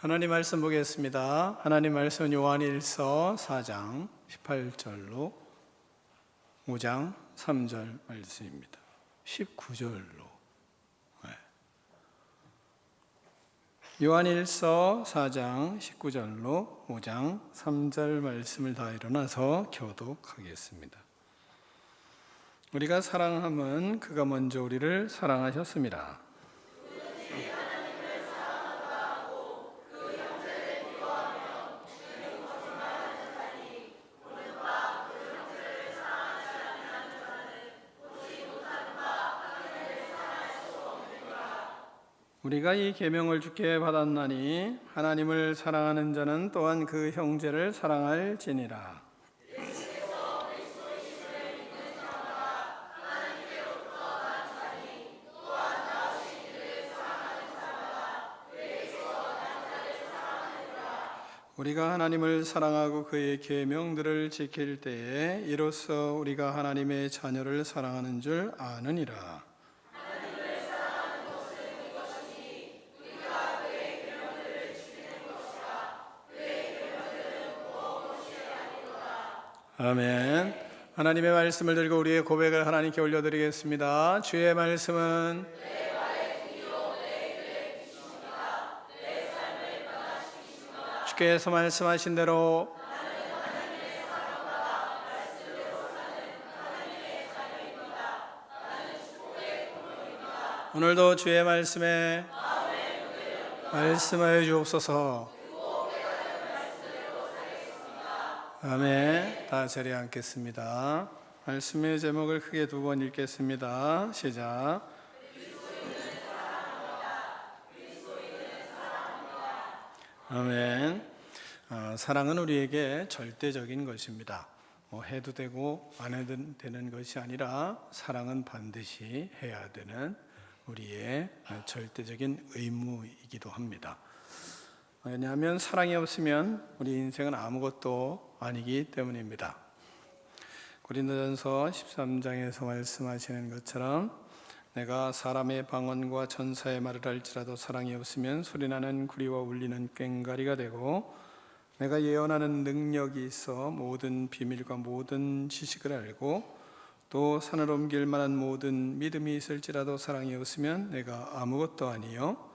하나님 말씀 보겠습니다. 하나님 말씀은 요한일서 4장 18절로 5장 3절 말씀입니다. 19절로 요한일서 4장 19절로 5장 3절 말씀을 다 일어나서 교독하겠습니다. 우리가 사랑함은 그가 먼저 우리를 사랑하셨습니다. 우리가 이 계명을 주께 받았나니 하나님을 사랑하는 자는 또한 그 형제를 사랑할지니라. 우리가 하나님을 사랑하고 그의 계명들을 지킬 때에 이로써 우리가 하나님의 자녀를 사랑하는 줄 아느니라. 아멘. 하나님의 말씀을 들고 우리의 고백을 하나님께 올려드리겠습니다. 주의 말씀은 주께서 말씀하신 대로 오늘도 주의 말씀에 말씀하여 주옵소서. 아멘. 다 자리에 앉겠습니다. 말씀의 제목을 크게 두 번 읽겠습니다. 시작. 아멘. 사랑은 우리에게 절대적인 것입니다. 해도 되고 안 해도 되는 것이 아니라 사랑은 반드시 해야 되는 우리의 절대적인 의무이기도 합니다. 왜냐하면 사랑이 없으면 우리 인생은 아무것도 아니기 때문입니다. 고린도전서 13장에서 말씀하시는 것처럼 내가 사람의 방언과 천사의 말을 할지라도 사랑이 없으면 소리나는 구리와 울리는 꽹과리가 되고 내가 예언하는 능력이 있어 모든 비밀과 모든 지식을 알고 또 산을 옮길 만한 모든 믿음이 있을지라도 사랑이 없으면 내가 아무것도 아니요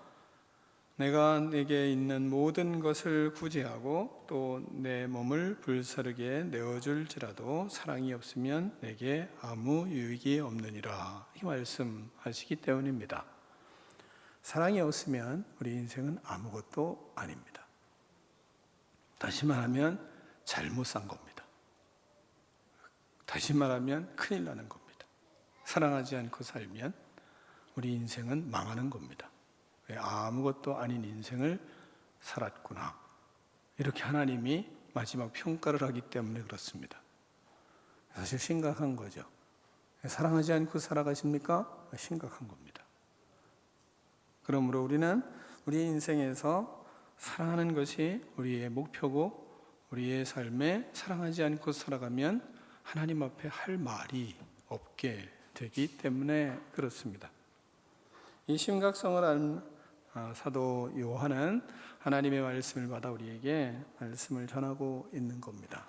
내가 내게 있는 모든 것을 구제하고 또 내 몸을 불사르게 내어줄지라도 사랑이 없으면 내게 아무 유익이 없느니라. 이 말씀하시기 때문입니다. 사랑이 없으면 우리 인생은 아무것도 아닙니다. 다시 말하면 잘못 산 겁니다. 다시 말하면 큰일 나는 겁니다. 사랑하지 않고 살면 우리 인생은 망하는 겁니다. 왜 아무것도 아닌 인생을 살았구나. 이렇게 하나님이 마지막 평가를 하기 때문에 그렇습니다. 사실 심각한 거죠. 사랑하지 않고 살아가십니까? 심각한 겁니다. 그러므로 우리는 우리 인생에서 사랑하는 것이 우리의 목표고 우리의 삶에 사랑하지 않고 살아가면 하나님 앞에 할 말이 없게 되기 때문에 그렇습니다. 이 심각성을 안 사도 요한은 하나님의 말씀을 받아 우리에게 말씀을 전하고 있는 겁니다.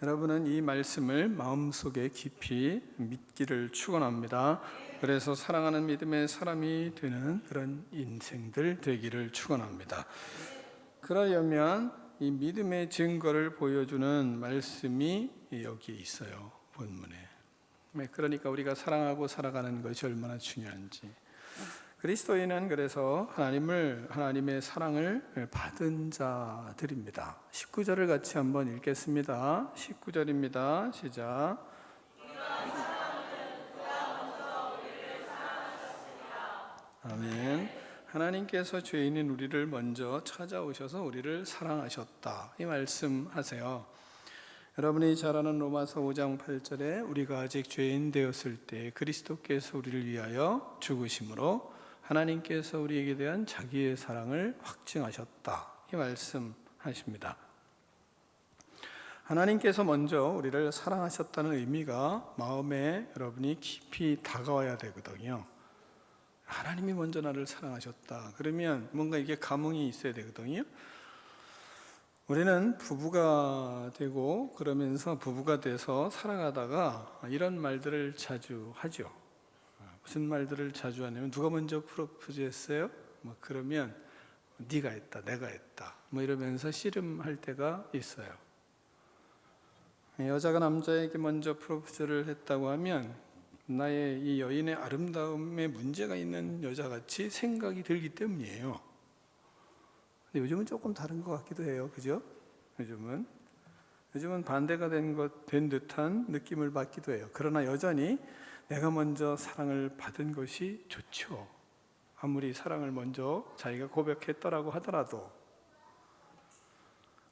여러분은 이 말씀을 마음속에 깊이 믿기를 축원합니다. 그래서 사랑하는 믿음의 사람이 되는 그런 인생들 되기를 축원합니다. 그러려면 이 믿음의 증거를 보여주는 말씀이 여기에 있어요. 본문에. 그러니까 우리가 사랑하고 살아가는 것이 얼마나 중요한지. 그리스도인은 그래서 하나님의 사랑을 받은 자들입니다. 19절을 같이 한번 읽겠습니다. 19절입니다. 시작. 아멘. 하나님께서 죄인인 우리를 먼저 찾아오셔서 우리를 사랑하셨다. 이 말씀하세요. 여러분이 잘 아는 로마서 5장 8절에 우리가 아직 죄인 되었을 때 그리스도께서 우리를 위하여 죽으심으로 하나님께서 우리에게 대한 자기의 사랑을 확증하셨다. 이 말씀하십니다. 하나님께서 먼저 우리를 사랑하셨다는 의미가 마음에 여러분이 깊이 다가와야 되거든요. 하나님이 먼저 나를 사랑하셨다. 그러면 뭔가 이게 감흥이 있어야 되거든요. 우리는 부부가 되고 그러면서 부부가 돼서 살아가다가 이런 말들을 자주 하죠. 무슨 말들을 자주 하냐면 누가 먼저 프로포즈 했어요? 뭐 그러면 네가 했다, 내가 했다 뭐 이러면서 씨름할 때가 있어요. 여자가 남자에게 먼저 프로포즈를 했다고 하면 나의 이 여인의 아름다움에 문제가 있는 여자같이 생각이 들기 때문이에요. 근데 요즘은 조금 다른 것 같기도 해요. 그죠? 요즘은 반대가 된 듯한 느낌을 받기도 해요. 그러나 여전히 내가 먼저 사랑을 받은 것이 좋죠. 아무리 사랑을 먼저 자기가 고백했더라고 하더라도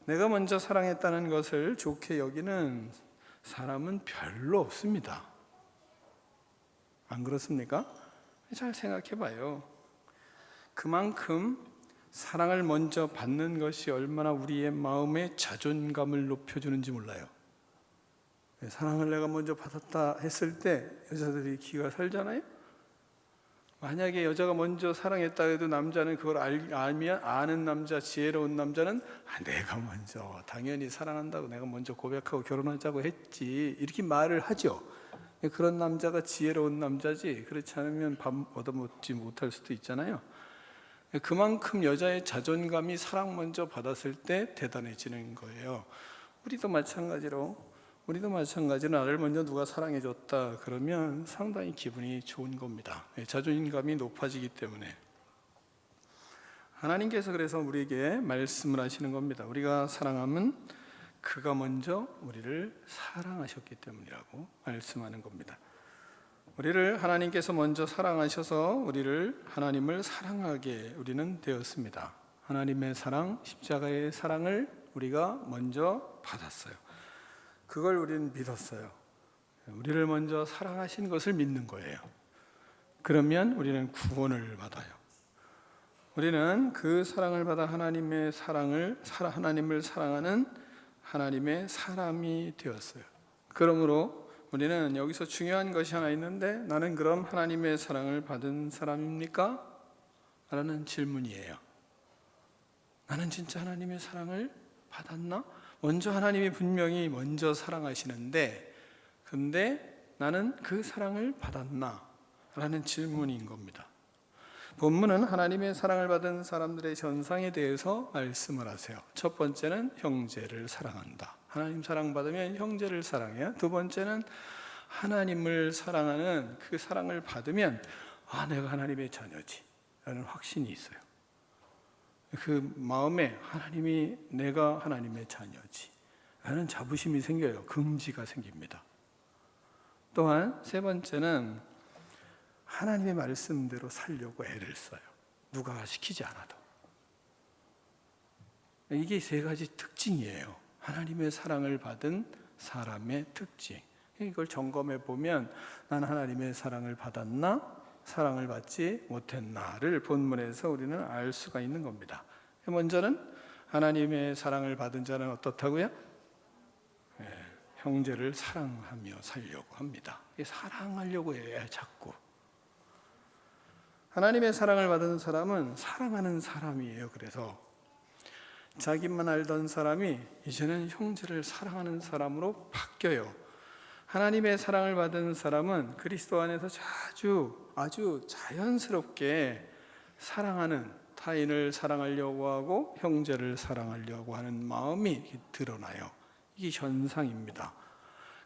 내가 먼저 사랑했다는 것을 좋게 여기는 사람은 별로 없습니다. 안 그렇습니까? 잘 생각해 봐요. 그만큼 사랑을 먼저 받는 것이 얼마나 우리의 마음의 자존감을 높여주는지 몰라요. 사랑을 내가 먼저 받았다 했을 때 여자들이 기가 살잖아요. 만약에 여자가 먼저 사랑했다 해도 남자는 그걸 알면 아는 남자, 지혜로운 남자는 내가 먼저 당연히 사랑한다고 내가 먼저 고백하고 결혼하자고 했지 이렇게 말을 하죠. 그런 남자가 지혜로운 남자지 그렇지 않으면 밥 얻어먹지 못할 수도 있잖아요. 그만큼 여자의 자존감이 사랑 먼저 받았을 때 대단해지는 거예요. 우리도 마찬가지로 나를 먼저 누가 사랑해줬다 그러면 상당히 기분이 좋은 겁니다. 자존감이 높아지기 때문에. 하나님께서 그래서 우리에게 말씀을 하시는 겁니다. 우리가 사랑하면 그가 먼저 우리를 사랑하셨기 때문이라고 말씀하는 겁니다. 우리를 하나님께서 먼저 사랑하셔서 우리를 하나님을 사랑하게 우리는 되었습니다. 하나님의 사랑, 십자가의 사랑을 우리가 먼저 받았어요. 그걸 우리는 믿었어요. 우리를 먼저 사랑하신 것을 믿는 거예요. 그러면 우리는 구원을 받아요. 우리는 그 사랑을 받아 하나님을 사랑하는 하나님의 사람이 되었어요. 그러므로 우리는 여기서 중요한 것이 하나 있는데 나는 그럼 하나님의 사랑을 받은 사람입니까? 라는 질문이에요. 나는 진짜 하나님의 사랑을 받았나? 먼저 하나님이 분명히 먼저 사랑하시는데 근데 나는 그 사랑을 받았나? 라는 질문인 겁니다. 본문은 하나님의 사랑을 받은 사람들의 현상에 대해서 말씀을 하세요. 첫 번째는 형제를 사랑한다. 하나님 사랑받으면 형제를 사랑해요. 두 번째는 하나님을 사랑하는 그 사랑을 받으면 내가 하나님의 자녀지 라는 확신이 있어요. 그 마음에 내가 하나님의 자녀지 라는 자부심이 생겨요. 긍지가 생깁니다. 또한 세 번째는 하나님의 말씀대로 살려고 애를 써요. 누가 시키지 않아도. 이게 세 가지 특징이에요. 하나님의 사랑을 받은 사람의 특징. 이걸 점검해 보면 난 하나님의 사랑을 받았나? 사랑을 받지 못했나를 본문에서 우리는 알 수가 있는 겁니다. 먼저는 하나님의 사랑을 받은 자는 어떻다고요? 형제를 사랑하며 살려고 합니다. 사랑하려고 해야 자꾸. 하나님의 사랑을 받은 사람은 사랑하는 사람이에요. 그래서 자기만 알던 사람이 이제는 형제를 사랑하는 사람으로 바뀌어요. 하나님의 사랑을 받은 사람은 그리스도 안에서 아주 자연스럽게 사랑하는 타인을 사랑하려고 하고 형제를 사랑하려고 하는 마음이 드러나요. 이게 현상입니다.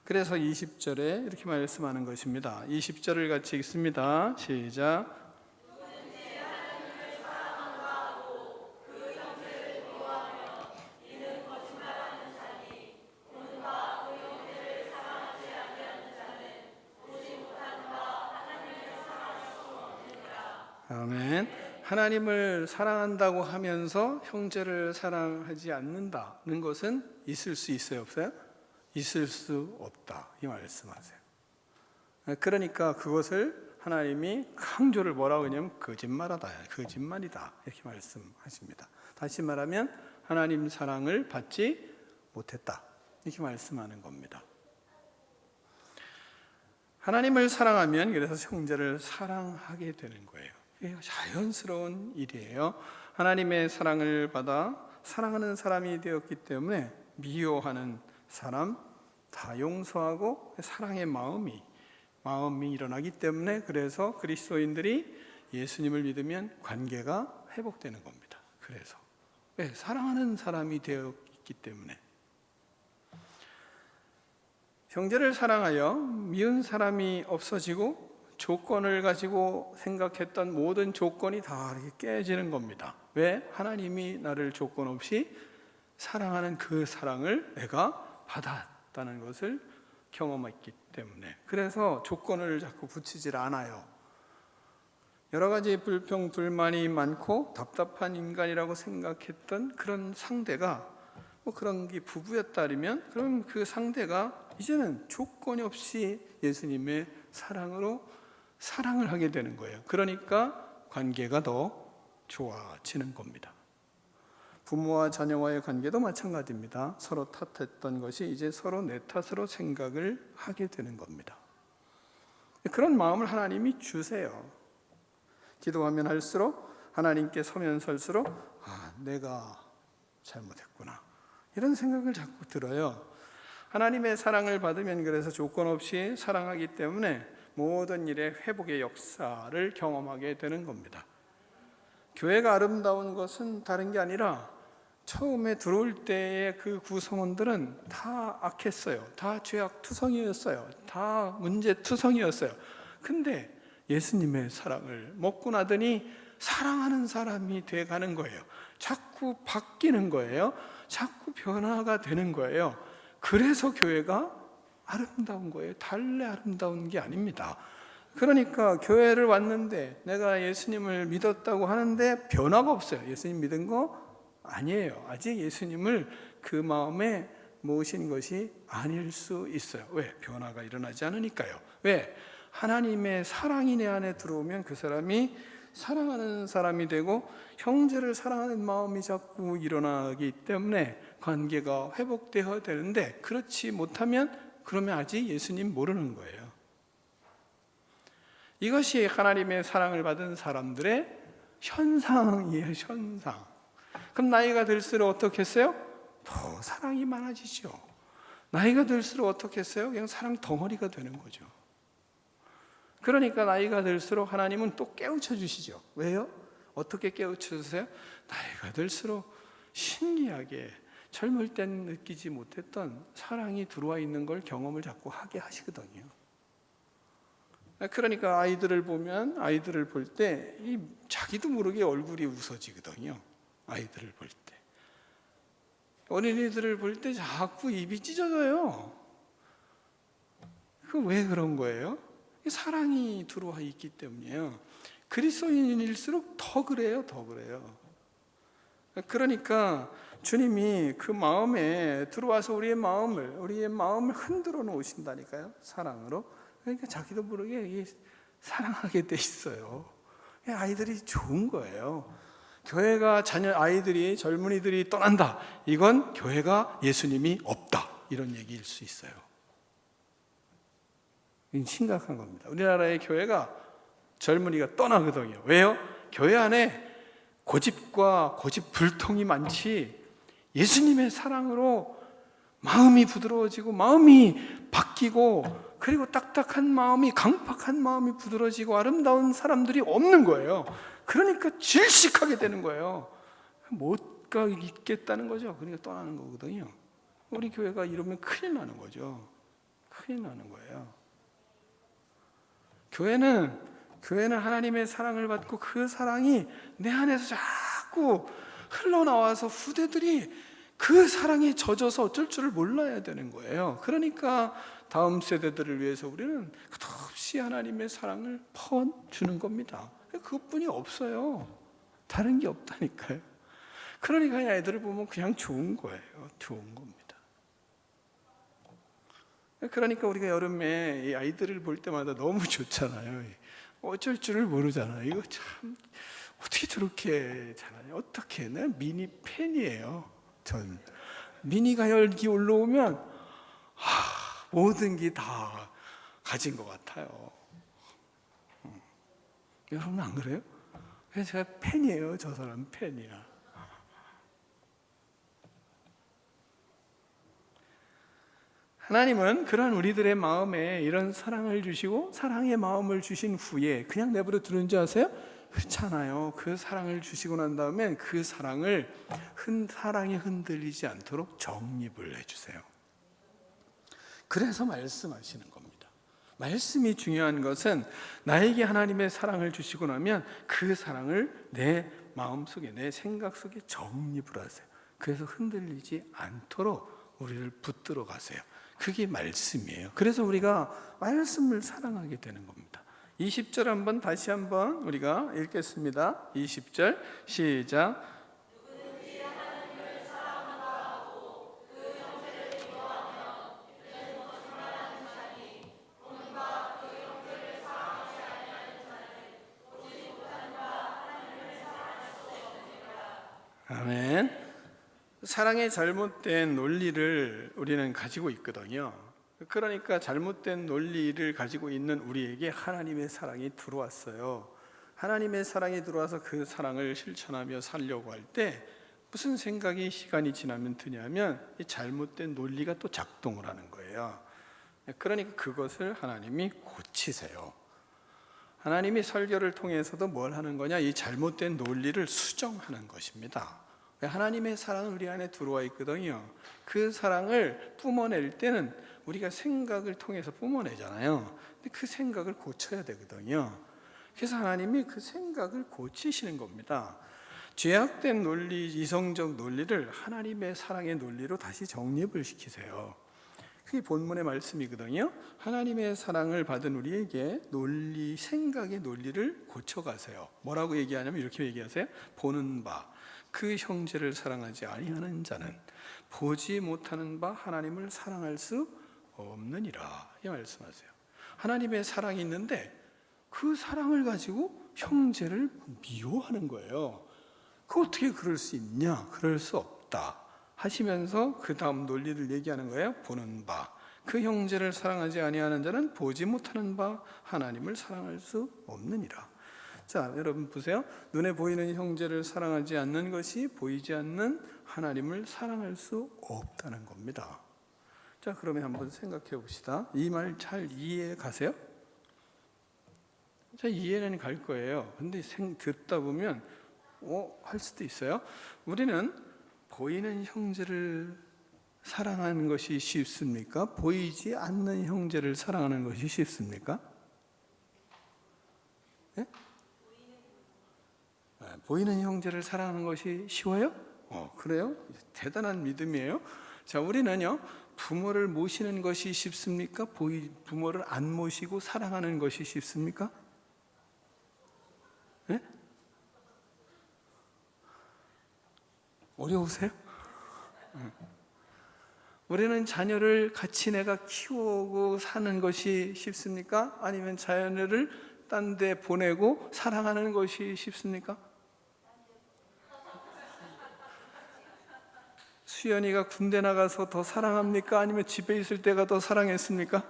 그래서 20절에 이렇게 말씀하는 것입니다. 20절을 같이 읽습니다. 시작. 아멘. 하나님을 사랑한다고 하면서 형제를 사랑하지 않는다는 것은 있을 수 있어요, 없어요? 있을 수 없다 이 말씀하세요. 그러니까 그것을 하나님이 강조를 뭐라고 하냐면 거짓말이다 이렇게 말씀하십니다. 다시 말하면 하나님 사랑을 받지 못했다 이렇게 말씀하는 겁니다. 하나님을 사랑하면 그래서 형제를 사랑하게 되는 거예요. 그게 자연스러운 일이에요. 하나님의 사랑을 받아 사랑하는 사람이 되었기 때문에 미워하는 사람 다 용서하고 사랑의 마음이 일어나기 때문에, 그래서 그리스도인들이 예수님을 믿으면 관계가 회복되는 겁니다. 그래서 사랑하는 사람이 되었기 때문에. 형제를 사랑하여 미운 사람이 없어지고 조건을 가지고 생각했던 모든 조건이 다 이렇게 깨지는 겁니다. 왜? 하나님이 나를 조건 없이 사랑하는 그 사랑을 내가 받았다는 것을 경험했기 때문에. 그래서 조건을 자꾸 붙이질 않아요. 여러 가지 불평, 불만이 많고 답답한 인간이라고 생각했던 그런 상대가 그런 게 부부였다면, 그럼 그 상대가 이제는 조건이 없이 예수님의 사랑으로 사랑을 하게 되는 거예요. 그러니까 관계가 더 좋아지는 겁니다. 부모와 자녀와의 관계도 마찬가지입니다. 서로 탓했던 것이 이제 서로 내 탓으로 생각을 하게 되는 겁니다. 그런 마음을 하나님이 주세요. 기도하면 할수록, 하나님께 서면 설수록 내가 잘못했구나, 이런 생각을 자꾸 들어요. 하나님의 사랑을 받으면 그래서 조건 없이 사랑하기 때문에 모든 일에 회복의 역사를 경험하게 되는 겁니다. 교회가 아름다운 것은 다른 게 아니라 처음에 들어올 때의 그 구성원들은 다 악했어요. 다 죄악투성이었어요. 다 문제투성이었어요. 근데 예수님의 사랑을 먹고 나더니 사랑하는 사람이 돼가는 거예요. 자꾸 바뀌는 거예요. 자꾸 변화가 되는 거예요. 그래서 교회가 아름다운 거예요. 달래 아름다운 게 아닙니다. 그러니까 교회를 왔는데 내가 예수님을 믿었다고 하는데 변화가 없어요. 예수님 믿은 거 아니에요. 아직 예수님을 그 마음에 모신 것이 아닐 수 있어요. 왜? 변화가 일어나지 않으니까요. 왜? 하나님의 사랑이 내 안에 들어오면 그 사람이 사랑하는 사람이 되고 형제를 사랑하는 마음이 자꾸 일어나기 때문에 관계가 회복되어야 되는데, 그렇지 못하면 그러면 아직 예수님 모르는 거예요. 이것이 하나님의 사랑을 받은 사람들의 현상이에요. 현상. 그럼 나이가 들수록 어떻게 했어요? 더 사랑이 많아지죠. 나이가 들수록 어떻게 했어요? 그냥 사랑 덩어리가 되는 거죠. 그러니까 나이가 들수록 하나님은 또 깨우쳐 주시죠. 왜요? 어떻게 깨우쳐 주세요? 나이가 들수록 신기하게 젊을 땐 느끼지 못했던 사랑이 들어와 있는 걸 경험을 자꾸 하게 하시거든요. 그러니까 아이들을 볼 때 자기도 모르게 얼굴이 웃어지거든요. 아이들을 볼 때, 어린이들을 볼 때 자꾸 입이 찢어져요. 그 왜 그런 거예요? 사랑이 들어와 있기 때문이에요. 그리스도인일수록 더 그래요. 그러니까 주님이 그 마음에 들어와서 우리의 마음을 흔들어 놓으신다니까요. 사랑으로. 그러니까 자기도 모르게 사랑하게 돼 있어요. 아이들이 좋은 거예요. 교회가 아이들이, 젊은이들이 떠난다, 이건 교회가 예수님이 없다, 이런 얘기일 수 있어요. 이건 심각한 겁니다. 우리나라의 교회가 젊은이가 떠나거든요. 왜요? 교회 안에 고집과 고집불통이 많지 예수님의 사랑으로 마음이 부드러워지고 마음이 바뀌고, 그리고 딱딱한 마음이, 강팍한 마음이 부드러워지고 아름다운 사람들이 없는 거예요. 그러니까 질식하게 되는 거예요. 못 가겠다는 거죠. 그러니까 떠나는 거거든요. 우리 교회가 이러면 큰일 나는 거죠. 큰일 나는 거예요. 교회는 하나님의 사랑을 받고 그 사랑이 내 안에서 자꾸 흘러나와서 후대들이 그 사랑에 젖어서 어쩔 줄을 몰라야 되는 거예요. 그러니까 다음 세대들을 위해서 우리는 끝없이 하나님의 사랑을 퍼주는 겁니다. 그것뿐이 없어요. 다른 게 없다니까요. 그러니까 애들을 보면 그냥 좋은 거예요. 좋은 겁니다. 그러니까 우리가 여름에 이 아이들을 볼 때마다 너무 좋잖아요. 어쩔 줄을 모르잖아요. 이거 참 어떻게 저렇게 잘하냐. 어떻게. 난 미니 팬이에요. 전 미니가 열기 올라오면 모든 게 다 가진 것 같아요. 여러분 안 그래요? 그래서 제가 팬이에요. 저 사람 팬이야. 하나님은 그런 우리들의 마음에 이런 사랑을 주시고 사랑의 마음을 주신 후에 그냥 내버려 두는 줄 아세요? 그렇잖아요. 그 사랑을 주시고 난 다음에 그 사랑이 흔들리지 않도록 정립을 해주세요. 그래서 말씀하시는 겁니다. 말씀이 중요한 것은 나에게 하나님의 사랑을 주시고 나면 그 사랑을 내 마음속에, 내 생각 속에 정립을 하세요. 그래서 흔들리지 않도록 우리를 붙들어 가세요. 그게 말씀이에요. 그래서 우리가 말씀을 사랑하게 되는 겁니다. 20절 다시 한번 우리가 읽겠습니다. 20절 시작. 아멘. 사랑의 잘못된 논리를 우리는 가지고 있거든요. 그러니까 잘못된 논리를 가지고 있는 우리에게 하나님의 사랑이 들어왔어요. 하나님의 사랑이 들어와서 그 사랑을 실천하며 살려고 할 때 무슨 생각이 시간이 지나면 드냐면 이 잘못된 논리가 또 작동을 하는 거예요. 그러니까 그것을 하나님이 고치세요. 하나님이 설교를 통해서도 뭘 하는 거냐? 이 잘못된 논리를 수정하는 것입니다. 하나님의 사랑은 우리 안에 들어와 있거든요. 그 사랑을 뿜어낼 때는 우리가 생각을 통해서 뿜어내잖아요. 근데 그 생각을 고쳐야 되거든요. 그래서 하나님이 그 생각을 고치시는 겁니다. 죄악된 논리, 이성적 논리를 하나님의 사랑의 논리로 다시 정립을 시키세요. 그게 본문의 말씀이거든요. 하나님의 사랑을 받은 우리에게 논리, 생각의 논리를 고쳐가세요. 뭐라고 얘기하냐면 이렇게 얘기하세요. 보는 바, 그 형제를 사랑하지 아니하는 자는 보지 못하는 바 하나님을 사랑할 수 없느니라. 이 말씀하세요. 하나님의 사랑이 있는데 그 사랑을 가지고 형제를 미워하는 거예요. 그 어떻게 그럴 수 있냐? 그럴 수 없다 하시면서 그 다음 논리를 얘기하는 거예요. 보는 바, 그 형제를 사랑하지 아니하는 자는 보지 못하는 바 하나님을 사랑할 수 없느니라. 자, 여러분 보세요. 눈에 보이는 형제를 사랑하지 않는 것이 보이지 않는 하나님을 사랑할 수 없다는 겁니다. 자, 그러면 한번 생각해 봅시다. 이 말 잘 이해 가세요? 자, 이해는 갈 거예요. 근데 듣다 보면 할 수도 있어요. 우리는 보이는 형제를 사랑하는 것이 쉽습니까? 보이지 않는 형제를 사랑하는 것이 쉽습니까? 네? 보이는 형제를 사랑하는 것이 쉬워요? 그래요? 대단한 믿음이에요. 자, 우리는요, 부모를 모시는 것이 쉽습니까? 부모를 안 모시고 사랑하는 것이 쉽습니까? 네? 어려우세요? 우리는 자녀를 같이 내가 키우고 사는 것이 쉽습니까? 아니면 자녀를 딴 데 보내고 사랑하는 것이 쉽습니까? 수연이가 군대 나가서 더 사랑합니까? 아니면 집에 있을 때가 더 사랑했습니까?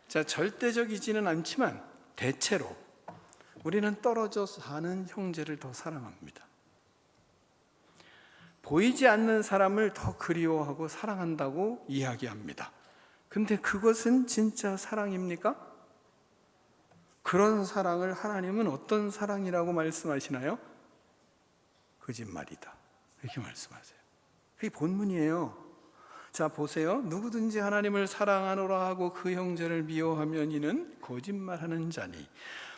자, 절대적이지는 않지만 대체로 우리는 떨어져 사는 형제를 더 사랑합니다. 보이지 않는 사람을 더 그리워하고 사랑한다고 이야기합니다. 근데 그것은 진짜 사랑입니까? 그런 사랑을 하나님은 어떤 사랑이라고 말씀하시나요? 거짓말이다, 이렇게 말씀하세요. 그게 본문이에요. 자, 보세요. 누구든지 하나님을 사랑하노라 하고 그 형제를 미워하면 이는 거짓말하는 자니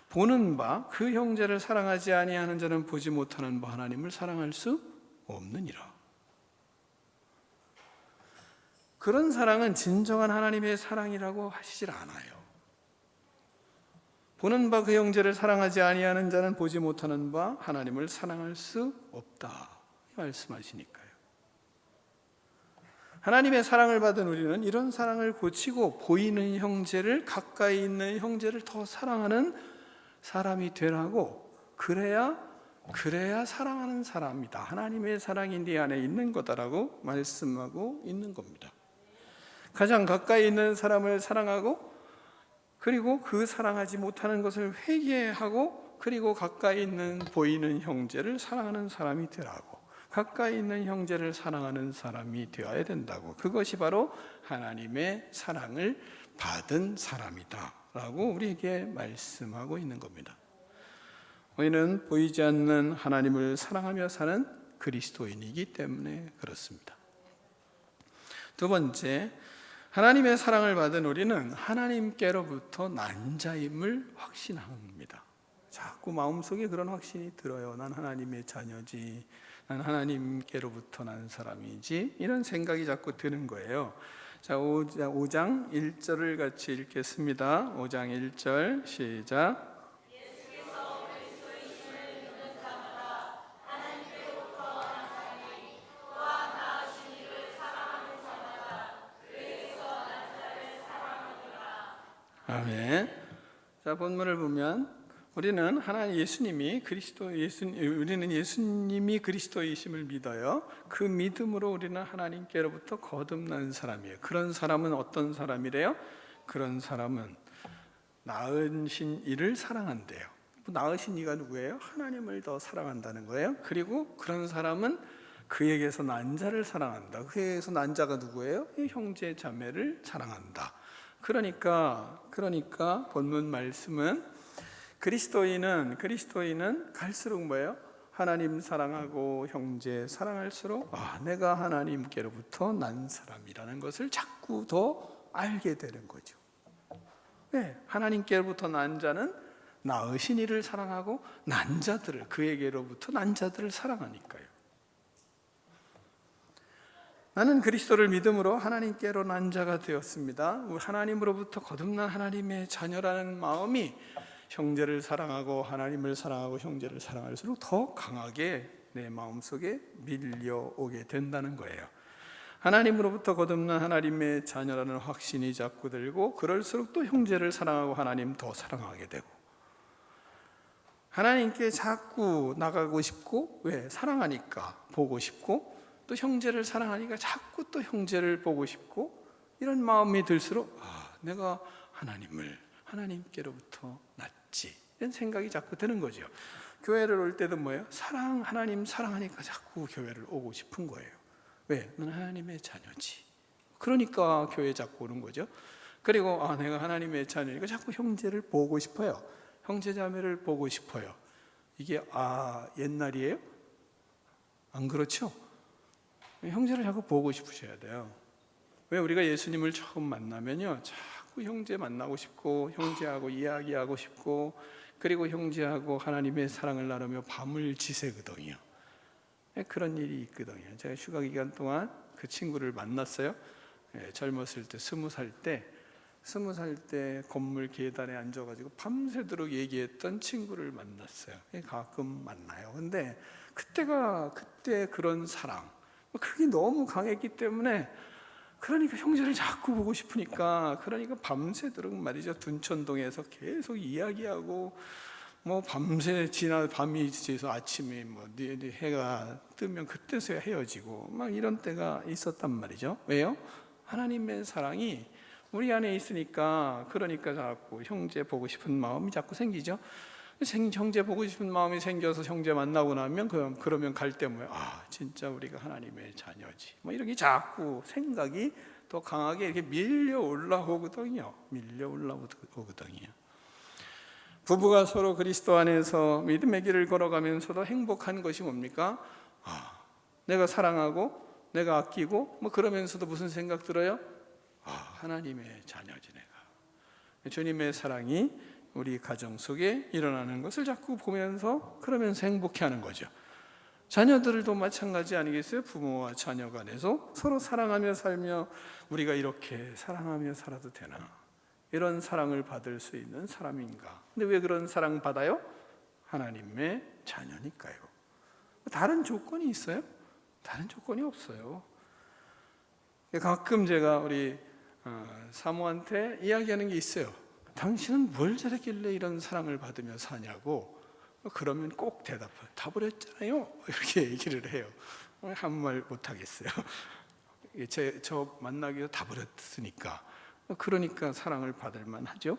보는 바 그 형제를 사랑하지 아니하는 자는 보지 못하는 바 하나님을 사랑할 수 없느니라. 그런 사랑은 진정한 하나님의 사랑이라고 하시질 않아요. 보는 바 그 형제를 사랑하지 아니하는 자는 보지 못하는 바 하나님을 사랑할 수 없다, 말씀하시니까요. 하나님의 사랑을 받은 우리는 이런 사랑을 고치고 보이는 형제를, 가까이 있는 형제를 더 사랑하는 사람이 되라고, 그래야 사랑하는 사람이다, 하나님의 사랑이 네 안에 있는 거다라고 말씀하고 있는 겁니다. 가장 가까이 있는 사람을 사랑하고 그리고 그 사랑하지 못하는 것을 회개하고, 그리고 가까이 있는 보이는 형제를 사랑하는 사람이 되라고, 가까이 있는 형제를 사랑하는 사람이 되어야 된다고. 그것이 바로 하나님의 사랑을 받은 사람이다 라고 우리에게 말씀하고 있는 겁니다. 우리는 보이지 않는 하나님을 사랑하며 사는 그리스도인이기 때문에 그렇습니다. 두 번째, 하나님의 사랑을 받은 우리는 하나님께로부터 난 자임을 확신합니다. 자꾸 마음속에 그런 확신이 들어요. 난 하나님의 자녀지, 난 하나님께로부터 난 사람이지, 이런 생각이 자꾸 드는 거예요. 자, 5장 1절을 같이 읽겠습니다. 5장 1절 시작. 아멘. 자, 본문을 보면 우리는 우리는 예수님이 그리스도이심을 믿어요. 그 믿음으로 우리는 하나님께로부터 거듭난 사람이에요. 그런 사람은 어떤 사람이래요? 그런 사람은 낳으신 이를 사랑한대요. 낳으신 이가 누구예요? 하나님을 더 사랑한다는 거예요. 그리고 그런 사람은 그에게서 난 자를 사랑한다. 그에게서 난 자가 누구예요? 형제 자매를 사랑한다. 그러니까 본문 말씀은 그리스도인은 갈수록 뭐예요? 하나님 사랑하고 형제 사랑할수록 내가 하나님께로부터 난 사람이라는 것을 자꾸 더 알게 되는 거죠. 네, 하나님께로부터 난 자는 낳으신 이를 사랑하고 난 자들을, 그에게로부터 난 자들을 사랑하니까요. 나는 그리스도를 믿음으로 하나님께로 난 자가 되었습니다. 하나님으로부터 거듭난 하나님의 자녀라는 마음이 형제를 사랑하고 하나님을 사랑하고 형제를 사랑할수록 더 강하게 내 마음속에 밀려오게 된다는 거예요. 하나님으로부터 거듭난 하나님의 자녀라는 확신이 자꾸 들고, 그럴수록 또 형제를 사랑하고 하나님 더 사랑하게 되고, 하나님께 자꾸 나가고 싶고, 왜? 사랑하니까 보고 싶고, 또 형제를 사랑하니까 자꾸 또 형제를 보고 싶고, 이런 마음이 들수록 내가 하나님께로부터 났지, 이런 생각이 자꾸 드는 거죠. 교회를 올 때도 뭐예요? 하나님 사랑하니까 자꾸 교회를 오고 싶은 거예요. 왜? 넌 하나님의 자녀지. 그러니까 교회 자꾸 오는 거죠. 그리고 내가 하나님의 자녀니까 자꾸 형제를 보고 싶어요. 형제 자매를 보고 싶어요. 이게 옛날이에요? 안 그렇죠? 형제를 자꾸 보고 싶으셔야 돼요. 왜? 우리가 예수님을 처음 만나면요, 자꾸 형제 만나고 싶고, 형제하고 이야기하고 싶고, 그리고 형제하고 하나님의 사랑을 나누며 밤을 지새거든요. 그런 일이 있거든요. 제가 휴가 기간 동안 그 친구를 만났어요. 젊었을 때, 20살 때 건물 계단에 앉아가지고 밤새도록 얘기했던 친구를 만났어요. 가끔 만나요. 근데 그때 그런 사랑, 그게 너무 강했기 때문에, 그러니까 형제를 자꾸 보고 싶으니까, 그러니까 밤새도록 말이죠, 둔천동에서 계속 이야기하고, 밤이 지나서 아침에 해가 뜨면 그때서야 헤어지고, 막 이런 때가 있었단 말이죠. 왜요? 하나님의 사랑이 우리 안에 있으니까, 그러니까 자꾸 형제 보고 싶은 마음이 자꾸 생기죠. 형제 보고 싶은 마음이 생겨서 형제 만나고 나면 그러면 갈 때 진짜 우리가 하나님의 자녀지, 이렇게 자꾸 생각이 더 강하게 이렇게 밀려 올라오거든요. 부부가 서로 그리스도 안에서 믿음의 길을 걸어가면서도 행복한 것이 뭡니까? 내가 사랑하고 내가 아끼고 그러면서도 무슨 생각 들어요? 하나님의 자녀지 내가. 주님의 사랑이 우리 가정 속에 일어나는 것을 자꾸 보면서, 그러면서 행복해하는 거죠. 자녀들도 마찬가지 아니겠어요? 부모와 자녀 간에서 서로 사랑하며 살며, 우리가 이렇게 사랑하며 살아도 되나? 이런 사랑을 받을 수 있는 사람인가? 근데 왜 그런 사랑 받아요? 하나님의 자녀니까요. 다른 조건이 있어요? 다른 조건이 없어요. 가끔 제가 우리 사모한테 이야기하는 게 있어요. 당신은 뭘 잘했길래 이런 사랑을 받으며 사냐고. 그러면 꼭 답을 했잖아요, 이렇게 얘기를 해요. 아무 말 못하겠어요. 저 만나기 위해서 답을 했으니까. 그러니까 사랑을 받을 만하죠.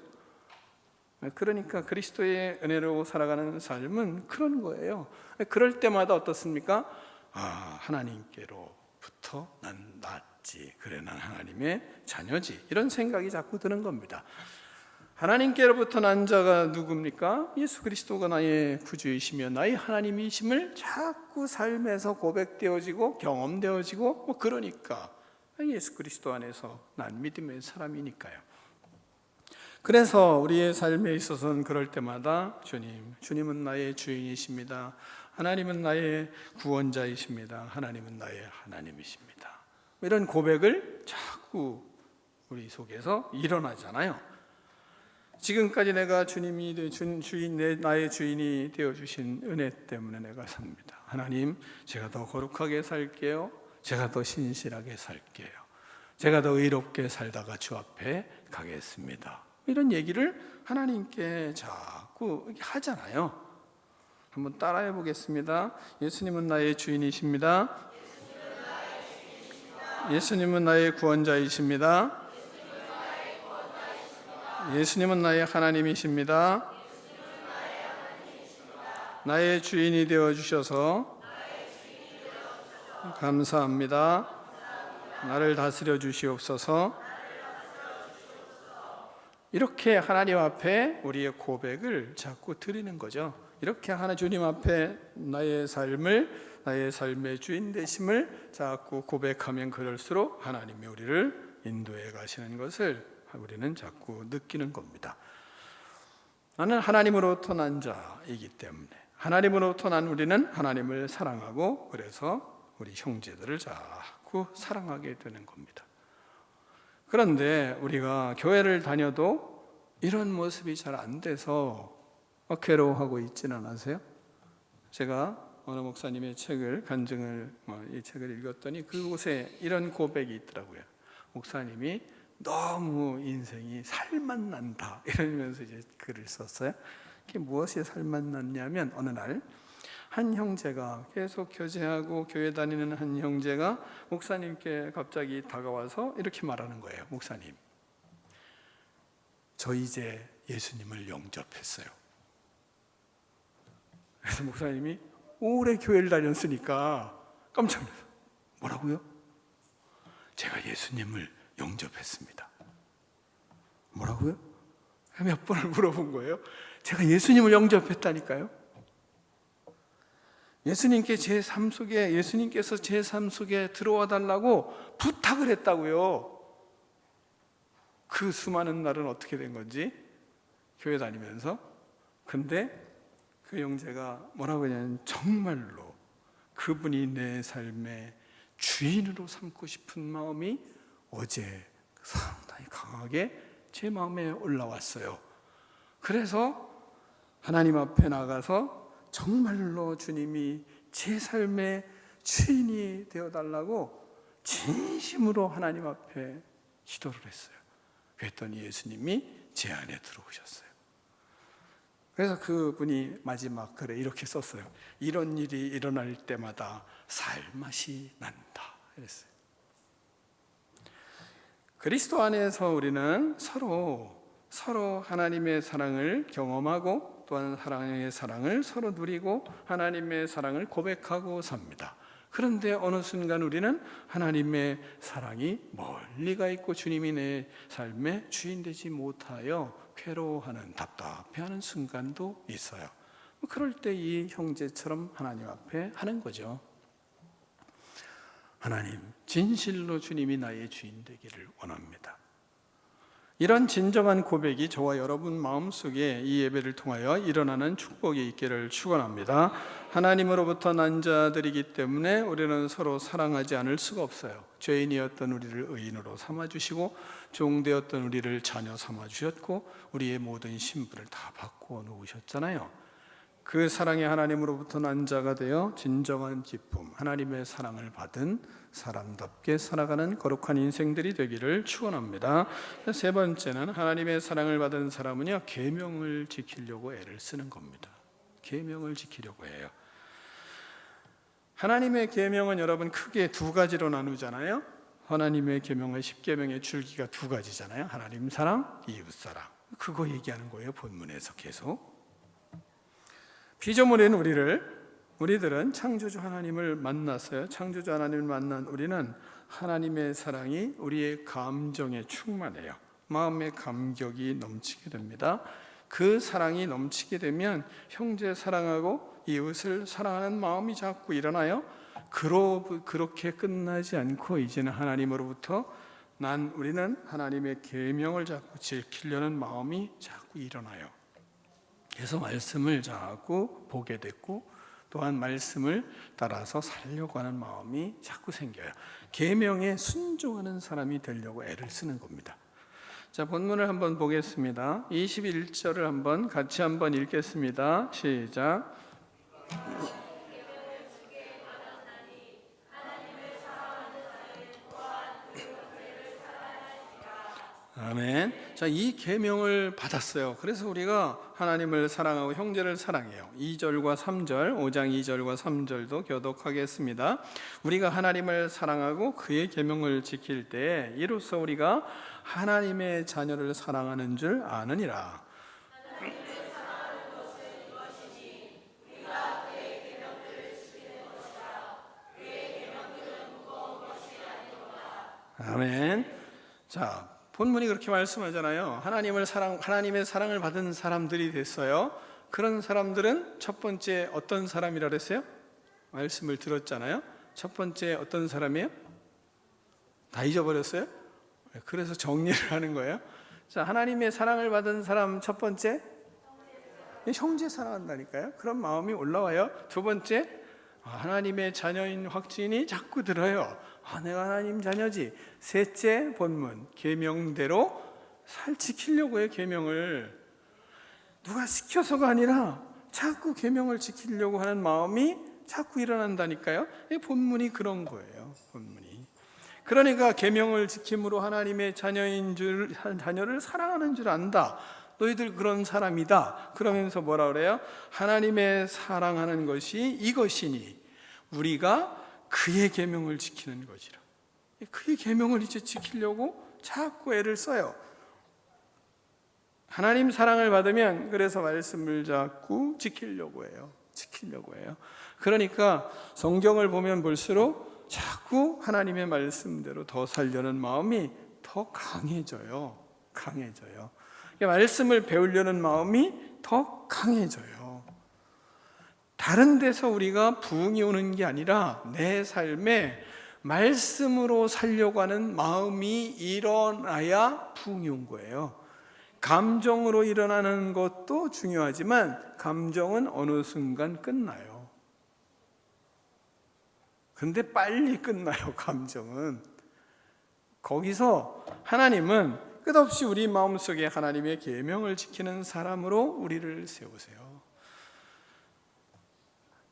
그러니까 그리스도의 은혜로 살아가는 삶은 그런 거예요. 그럴 때마다 어떻습니까? 하나님께로부터 난 낫지, 그래 난 하나님의 자녀지, 이런 생각이 자꾸 드는 겁니다. 하나님께로부터 난 자가 누굽니까? 예수 그리스도가 나의 구주이시며 나의 하나님이심을 자꾸 삶에서 고백되어지고 경험되어지고 그러니까 예수 그리스도 안에서 난 믿음의 사람이니까요. 그래서 우리의 삶에 있어서는 그럴 때마다 주님은 나의 주인이십니다. 하나님은 나의 구원자이십니다. 하나님은 나의 하나님이십니다. 이런 고백을 자꾸 우리 속에서 일어나잖아요. 지금까지 내가 주님이 나의 주인이 되어주신 은혜 때문에 내가 삽니다. 하나님, 제가 더 거룩하게 살게요. 제가 더 신실하게 살게요. 제가 더 의롭게 살다가 주 앞에 가겠습니다. 이런 얘기를 하나님께 자꾸 하잖아요. 한번 따라해 보겠습니다. 예수님은 나의 주인이십니다. 예수님은 나의 구원자이십니다. 예수님은 나의 하나님이십니다. 나의 주인이 되어주셔서 감사합니다. 나를 다스려 주시옵소서. 이렇게 하나님 앞에 우리의 고백을 자꾸 드리는 거죠. 이렇게 주님 앞에 나의 삶의 주인 되심을 자꾸 고백하면 그럴수록 하나님이 우리를 인도해 가시는 것을 우리는 자꾸 느끼는 겁니다. 나는 하나님으로부터 난 자이기 때문에 하나님으로부터 난 우리는 하나님을 사랑하고 그래서 우리 형제들을 자꾸 사랑하게 되는 겁니다. 그런데 우리가 교회를 다녀도 이런 모습이 잘 안 돼서 괴로워하고 있지는 않으세요? 제가 어느 목사님의 책을 이 책을 읽었더니 그곳에 이런 고백이 있더라고요. 목사님이 너무 인생이 살맛 난다 이러면서 이제 글을 썼어요. 그게 무엇이 살맛 났냐면 어느 날 한 형제가 계속 교제하고 교회 다니는 한 형제가 목사님께 갑자기 다가와서 이렇게 말하는 거예요. 목사님, 저 이제 예수님을 영접했어요. 그래서 목사님이 오래 교회를 다녔으니까 깜짝 놀랐어요. 뭐라고요? 제가 예수님을 영접했습니다. 뭐라고요? 몇 번을 물어본 거예요. 제가 예수님을 영접했다니까요. 예수님께서 제 삶 속에 들어와 달라고 부탁을 했다고요. 그 수많은 날은 어떻게 된 건지 교회 다니면서. 근데 그 형제가 뭐라고 하냐면 정말로 그분이 내 삶의 주인으로 삼고 싶은 마음이 어제 상당히 강하게 제 마음에 올라왔어요. 그래서 하나님 앞에 나가서 정말로 주님이 제 삶의 주인이 되어달라고 진심으로 하나님 앞에 기도를 했어요. 그랬더니 예수님이 제 안에 들어오셨어요. 그래서 그분이 마지막 글에 이렇게 썼어요. 이런 일이 일어날 때마다 살맛이 난다 그랬어요. 그리스도 안에서 우리는 서로 하나님의 사랑을 경험하고 또한 하나님의 사랑을 서로 누리고 하나님의 사랑을 고백하고 삽니다. 그런데 어느 순간 우리는 하나님의 사랑이 멀리 가 있고 주님이 내 삶의 주인 되지 못하여 괴로워하는, 답답해하는 순간도 있어요. 그럴 때 이 형제처럼 하나님 앞에 하는 거죠. 하나님, 진실로 주님이 나의 주인 되기를 원합니다. 이런 진정한 고백이 저와 여러분 마음속에 이 예배를 통하여 일어나는 축복이 있기를 축원합니다. 하나님으로부터 난 자들이기 때문에 우리는 서로 사랑하지 않을 수가 없어요. 죄인이었던 우리를 의인으로 삼아주시고 종되었던 우리를 자녀 삼아주셨고 우리의 모든 신분을 다 바꾸어 놓으셨잖아요. 그 사랑의 하나님으로부터 난 자가 되어 진정한 기쁨, 하나님의 사랑을 받은 사람답게 살아가는 거룩한 인생들이 되기를 축원합니다. 세 번째는 하나님의 사랑을 받은 사람은요, 계명을 지키려고 애를 쓰는 겁니다. 계명을 지키려고 해요. 하나님의 계명은 여러분 크게 두 가지로 나누잖아요. 하나님의 계명의 10계명의 줄기가 두 가지잖아요. 하나님 사랑, 이웃 사랑. 그거 얘기하는 거예요, 본문에서 계속. 피조물인 우리들은 창조주 하나님을 만났어요. 창조주 하나님을 만난 우리는 하나님의 사랑이 우리의 감정에 충만해요. 마음의 감격이 넘치게 됩니다. 그 사랑이 넘치게 되면 형제 사랑하고 이웃을 사랑하는 마음이 자꾸 일어나요. 그렇게 끝나지 않고 이제는 하나님으로부터 우리는 하나님의 계명을 자꾸 지키려는 마음이 자꾸 일어나요. 그래서 말씀을 자꾸 보게 됐고 또한 말씀을 따라서 살려고 하는 마음이 자꾸 생겨요. 계명에 순종하는 사람이 되려고 애를 쓰는 겁니다. 자, 본문을 한번 보겠습니다. 21절을 같이 한번 읽겠습니다. 시작. 아멘. 자, 이 계명을 받았어요. 그래서 우리가 하나님을 사랑하고 형제를 사랑해요. 2절과 3절, 5장 2절과 3절도 교독하겠습니다. 우리가 하나님을 사랑하고 그의 계명을 지킬 때 이로써 우리가 하나님의 자녀를 사랑하는 줄 아느니라. 아멘. 자, 본문이 그렇게 말씀하잖아요. 하나님의 사랑을 받은 사람들이 됐어요. 그런 사람들은 첫 번째 어떤 사람이라 그랬어요? 말씀을 들었잖아요. 첫 번째 어떤 사람이에요? 다 잊어버렸어요? 그래서 정리를 하는 거예요. 자, 하나님의 사랑을 받은 사람 첫 번째 형제 사랑한다니까요. 그런 마음이 올라와요. 두 번째, 하나님의 자녀인 확신이 자꾸 들어요. 내가 하나님 자녀지. 셋째 본문, 계명대로 지키려고 해요. 계명을 누가 시켜서가 아니라 자꾸 계명을 지키려고 하는 마음이 자꾸 일어난다니까요. 이 본문이 그런 거예요. 본문이. 그러니까 계명을 지킴으로 하나님의 자녀를 사랑하는 줄 안다. 너희들 그런 사람이다. 그러면서 뭐라 그래요? 하나님의 사랑하는 것이 이것이니 우리가 그의 계명을 지키는 것이라. 그의 계명을 이제 지키려고 자꾸 애를 써요. 하나님 사랑을 받으면 그래서 말씀을 자꾸 지키려고 해요. 그러니까 성경을 보면 볼수록 자꾸 하나님의 말씀대로 더 살려는 마음이 더 강해져요. 말씀을 배우려는 마음이 더 강해져요. 다른 데서 우리가 부흥이 오는 게 아니라 내 삶에 말씀으로 살려고 하는 마음이 일어나야 부흥이 온 거예요. 감정으로 일어나는 것도 중요하지만 감정은 어느 순간 끝나요. 근데 빨리 끝나요. 감정은. 거기서 하나님은 끝없이 우리 마음속에 하나님의 계명을 지키는 사람으로 우리를 세우세요.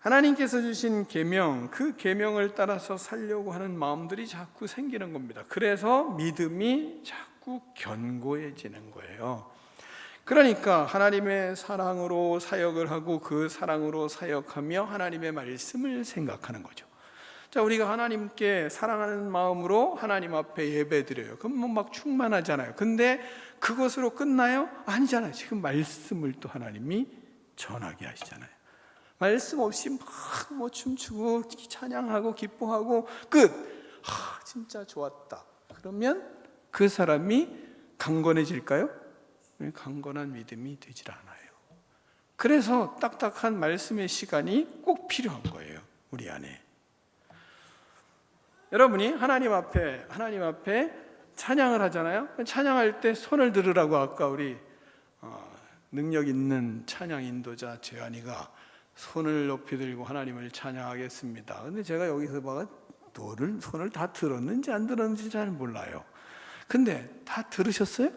하나님께서 주신 계명, 그 계명을 따라서 살려고 하는 마음들이 자꾸 생기는 겁니다. 그래서 믿음이 자꾸 견고해지는 거예요. 그러니까 하나님의 사랑으로 사역을 하고 그 사랑으로 사역하며 하나님의 말씀을 생각하는 거죠. 자, 우리가 하나님께 사랑하는 마음으로 하나님 앞에 예배드려요. 그럼 막 충만하잖아요. 근데 그것으로 끝나요? 아니잖아요. 지금 말씀을 또 하나님이 전하게 하시잖아요. 말씀 없이 막 춤추고 찬양하고 기뻐하고 끝. 진짜 좋았다. 그러면 그 사람이 강건해질까요? 강건한 믿음이 되질 않아요. 그래서 딱딱한 말씀의 시간이 꼭 필요한 거예요. 우리 안에. 여러분이 하나님 앞에 찬양을 하잖아요. 찬양할 때 손을 들으라고 아까 우리 능력 있는 찬양 인도자 재환이가 손을 높이 들고 하나님을 찬양하겠습니다. 근데 제가 여기서 너를 손을 다 들었는지 안 들었는지 잘 몰라요. 근데 다 들으셨어요?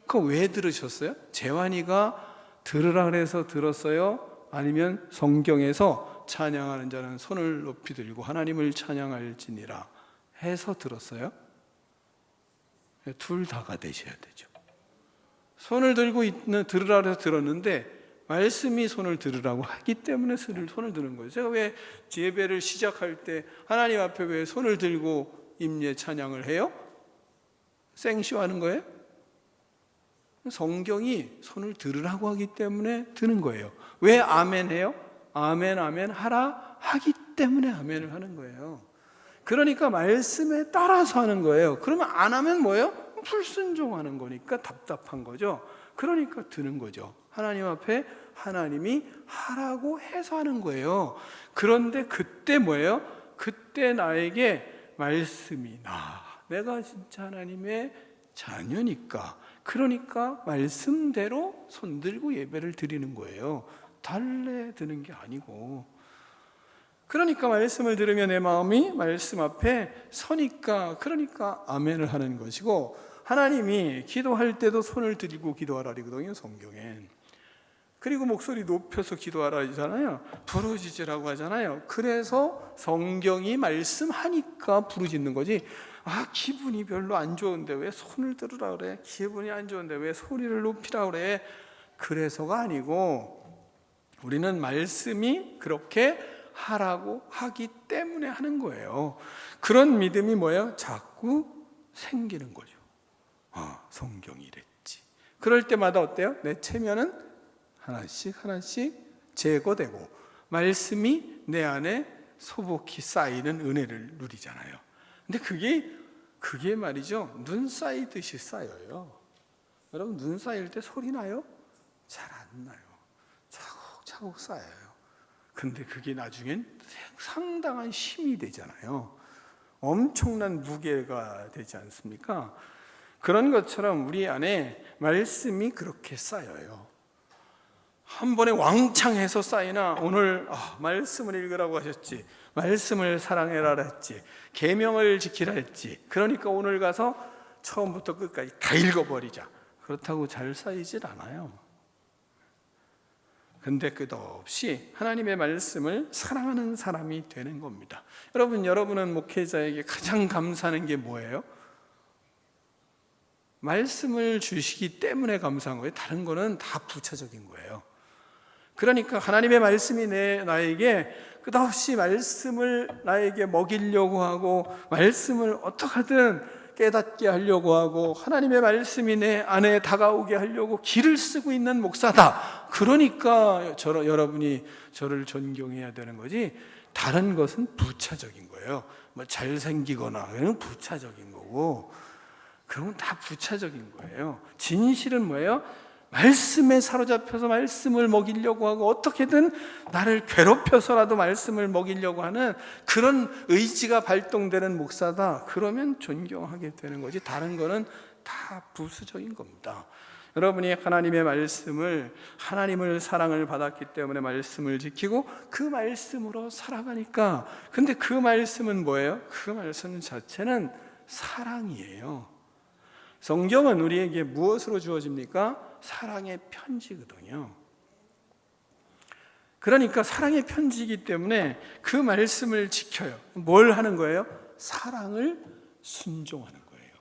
그거 왜 들으셨어요? 재환이가 들으라 그래서 들었어요? 아니면 성경에서 찬양하는 자는 손을 높이 들고 하나님을 찬양할지니라 해서 들었어요? 둘 다가 되셔야 되죠. 손을 들고 들으라 그래서 들었는데 말씀이 손을 들으라고 하기 때문에 손을 드는 거예요. 제가 왜 예배를 시작할 때 하나님 앞에 왜 손을 들고 임예 찬양을 해요? 생쇼하는 거예요? 성경이 손을 들으라고 하기 때문에 드는 거예요. 왜 아멘 해요? 아멘 아멘 하라 하기 때문에 아멘을 하는 거예요. 그러니까 말씀에 따라서 하는 거예요. 그러면 안 하면 뭐예요? 불순종하는 거니까 답답한 거죠. 그러니까 드는 거죠. 하나님 앞에 하나님이 하라고 해서 하는 거예요. 그런데 그때 뭐예요? 그때 나에게 말씀이 내가 진짜 하나님의 자녀니까, 그러니까 말씀대로 손들고 예배를 드리는 거예요. 달래 드는 게 아니고. 그러니까 말씀을 들으면 내 마음이 말씀 앞에 서니까, 그러니까 아멘을 하는 것이고, 하나님이 기도할 때도 손을 들고 기도하라거든요, 성경엔. 그리고 목소리 높여서 기도하라잖아요. 부르짖으라고 하잖아요. 그래서 성경이 말씀하니까 부르짖는 거지, 기분이 별로 안 좋은데 왜 손을 들으라 그래? 기분이 안 좋은데 왜 소리를 높이라 그래? 그래서가 아니고, 우리는 말씀이 그렇게 하라고 하기 때문에 하는 거예요. 그런 믿음이 뭐예요? 자꾸 생기는 거죠. 성경이 이랬지. 그럴 때마다 어때요? 내 체면은 하나씩 하나씩 제거되고 말씀이 내 안에 소복히 쌓이는 은혜를 누리잖아요. 근데 그게 말이죠, 눈 쌓이듯이 쌓여요. 여러분, 눈 쌓일 때 소리 나요? 잘 안 나요. 차곡차곡 쌓여요. 근데 그게 나중엔 상당한 힘이 되잖아요. 엄청난 무게가 되지 않습니까? 그런 것처럼 우리 안에 말씀이 그렇게 쌓여요. 한 번에 왕창 해서 쌓이나, 오늘 말씀을 읽으라고 하셨지, 말씀을 사랑해라 했지, 계명을 지키라 했지, 그러니까 오늘 가서 처음부터 끝까지 다 읽어버리자, 그렇다고 잘 쌓이질 않아요. 근데 끝없이 하나님의 말씀을 사랑하는 사람이 되는 겁니다. 여러분은 목회자에게 가장 감사하는 게 뭐예요? 말씀을 주시기 때문에 감사한 거예요. 다른 거는 다 부차적인 거예요. 그러니까 하나님의 말씀이 나에게 끝없이 말씀을 나에게 먹이려고 하고, 말씀을 어떻게 하든 깨닫게 하려고 하고, 하나님의 말씀이 내 안에 다가오게 하려고 길을 쓰고 있는 목사다. 그러니까 여러분이 저를 존경해야 되는 거지, 다른 것은 부차적인 거예요. 뭐 잘생기거나 그건 부차적인 거고, 그건 다 부차적인 거예요. 진실은 뭐예요? 말씀에 사로잡혀서 말씀을 먹이려고 하고, 어떻게든 나를 괴롭혀서라도 말씀을 먹이려고 하는 그런 의지가 발동되는 목사다. 그러면 존경하게 되는 거지, 다른 거는 다 부수적인 겁니다. 여러분이 하나님의 말씀을, 하나님을 사랑을 받았기 때문에 말씀을 지키고 그 말씀으로 살아가니까, 근데 그 말씀은 뭐예요? 그 말씀 자체는 사랑이에요. 성경은 우리에게 무엇으로 주어집니까? 사랑의 편지거든요. 그러니까 사랑의 편지이기 때문에 그 말씀을 지켜요. 뭘 하는 거예요? 사랑을 순종하는 거예요.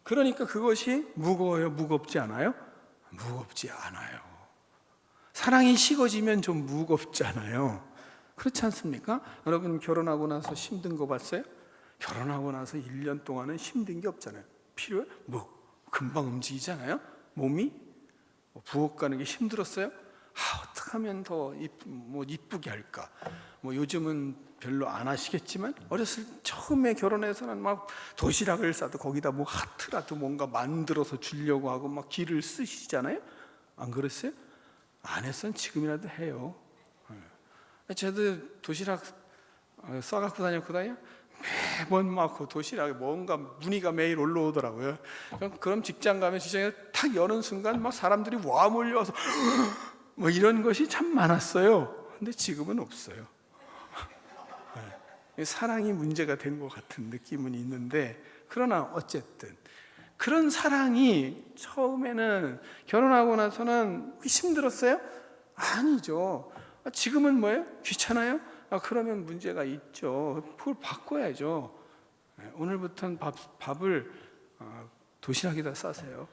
그러니까 그것이 무거워요? 무겁지 않아요? 무겁지 않아요. 사랑이 식어지면 좀 무겁잖아요. 그렇지 않습니까? 여러분, 결혼하고 나서 힘든 거 봤어요? 결혼하고 나서 1년 동안은 힘든 게 없잖아요. 필요해? 금방 움직이잖아요. 몸이 부엌 가는 게 힘들었어요? 어떻게 하면 더 이쁘게 할까? 요즘은 별로 안 하시겠지만, 처음에 결혼해서는 막 도시락을 싸도 거기다 하트라도 뭔가 만들어서 주려고 하고 막 기를 쓰시잖아요. 안 그랬어요? 안 했으면 지금이라도 해요. 저도 도시락 싸갖고 다녔거든요. 매번 막 도시락에 뭔가 문의가 매일 올라오더라고요. 그럼 직장 가면 시장에 탁 여는 순간 막 사람들이 와 몰려와서 이런 것이 참 많았어요. 근데 지금은 없어요. 사랑이 문제가 된 것 같은 느낌은 있는데, 그러나 어쨌든 그런 사랑이 처음에는, 결혼하고 나서는 힘들었어요? 아니죠. 지금은 뭐예요? 귀찮아요? 그러면 문제가 있죠. 그걸 바꿔야죠. 오늘부터는 밥을 도시락에다 싸세요.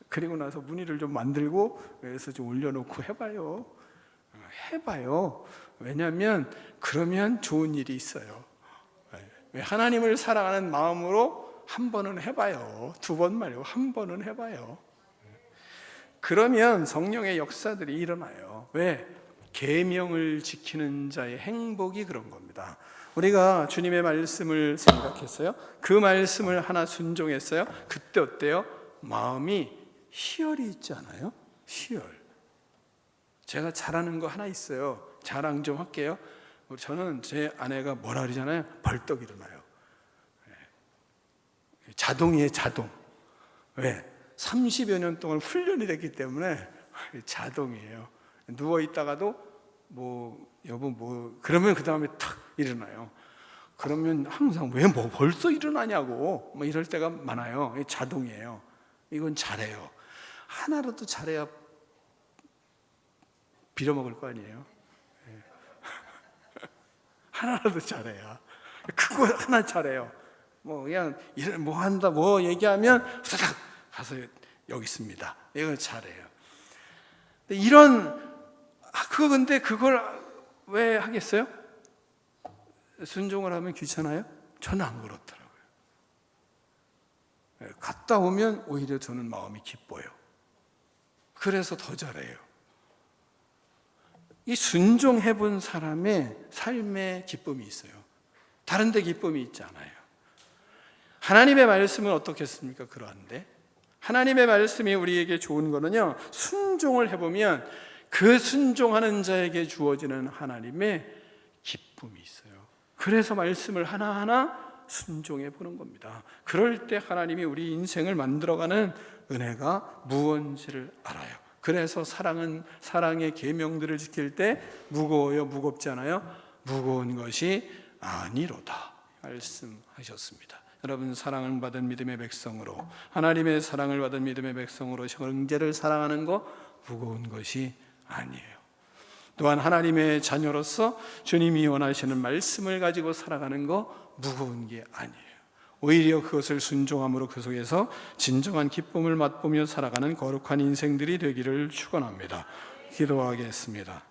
그리고 나서 무늬를 좀 만들고 그래서 좀 올려놓고 해봐요. 왜냐하면 그러면 좋은 일이 있어요. 하나님을 사랑하는 마음으로 한 번은 해봐요. 두 번 말고 한 번은 해봐요. 그러면 성령의 역사들이 일어나요. 왜? 계명을 지키는 자의 행복이 그런 겁니다. 우리가 주님의 말씀을 생각했어요. 그 말씀을 하나 순종했어요. 그때 어때요? 마음이 희열이 있지 않아요? 희열. 제가 잘하는 거 하나 있어요. 자랑 좀 할게요. 저는 제 아내가 뭐라 그러잖아요. 벌떡 일어나요. 자동이에요, 자동. 왜? 30여 년 동안 훈련이 됐기 때문에 자동이에요. 누워 있다가도 여보 그러면 그 다음에 탁 일어나요. 그러면 항상 왜 벌써 일어나냐고 이럴 때가 많아요. 자동이에요. 이건 잘해요. 하나라도 잘해야 빌어먹을 거 아니에요. 하나라도 잘해야. 그거 하나 잘해요. 그냥 한다 얘기하면 후다닥 가서 여기 있습니다. 이건 잘해요. 근데 그걸 왜 하겠어요? 순종을 하면 귀찮아요? 저는 안 그렇더라고요. 갔다 오면 오히려 저는 마음이 기뻐요. 그래서 더 잘해요. 이 순종해 본 사람의 삶의 기쁨이 있어요. 다른 데 기쁨이 있지 않아요. 하나님의 말씀은 어떻겠습니까? 그러한데 하나님의 말씀이 우리에게 좋은 거는요, 순종을 해보면 그 순종하는 자에게 주어지는 하나님의 기쁨이 있어요. 그래서 말씀을 하나하나 순종해 보는 겁니다. 그럴 때 하나님이 우리 인생을 만들어가는 은혜가 무언지를 알아요. 그래서 사랑의 계명들을 지킬 때 무거워요? 무겁지 않아요? 무거운 것이 아니로다 말씀하셨습니다. 여러분, 사랑을 받은 믿음의 백성으로, 하나님의 사랑을 받은 믿음의 백성으로 형제를 사랑하는 거 무거운 것이 아니에요. 또한 하나님의 자녀로서 주님이 원하시는 말씀을 가지고 살아가는 거 무거운 게 아니에요. 오히려 그것을 순종함으로 그 속에서 진정한 기쁨을 맛보며 살아가는 거룩한 인생들이 되기를 축원합니다. 기도하겠습니다.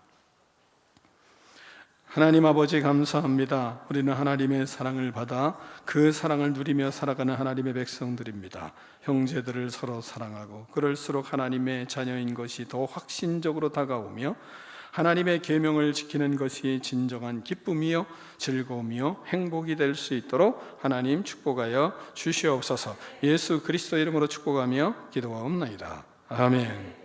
하나님 아버지, 감사합니다. 우리는 하나님의 사랑을 받아 그 사랑을 누리며 살아가는 하나님의 백성들입니다. 형제들을 서로 사랑하고 그럴수록 하나님의 자녀인 것이 더 확신적으로 다가오며 하나님의 계명을 지키는 것이 진정한 기쁨이요 즐거움이요 행복이 될 수 있도록 하나님 축복하여 주시옵소서. 예수 그리스도 이름으로 축복하며 기도하옵나이다. 아멘.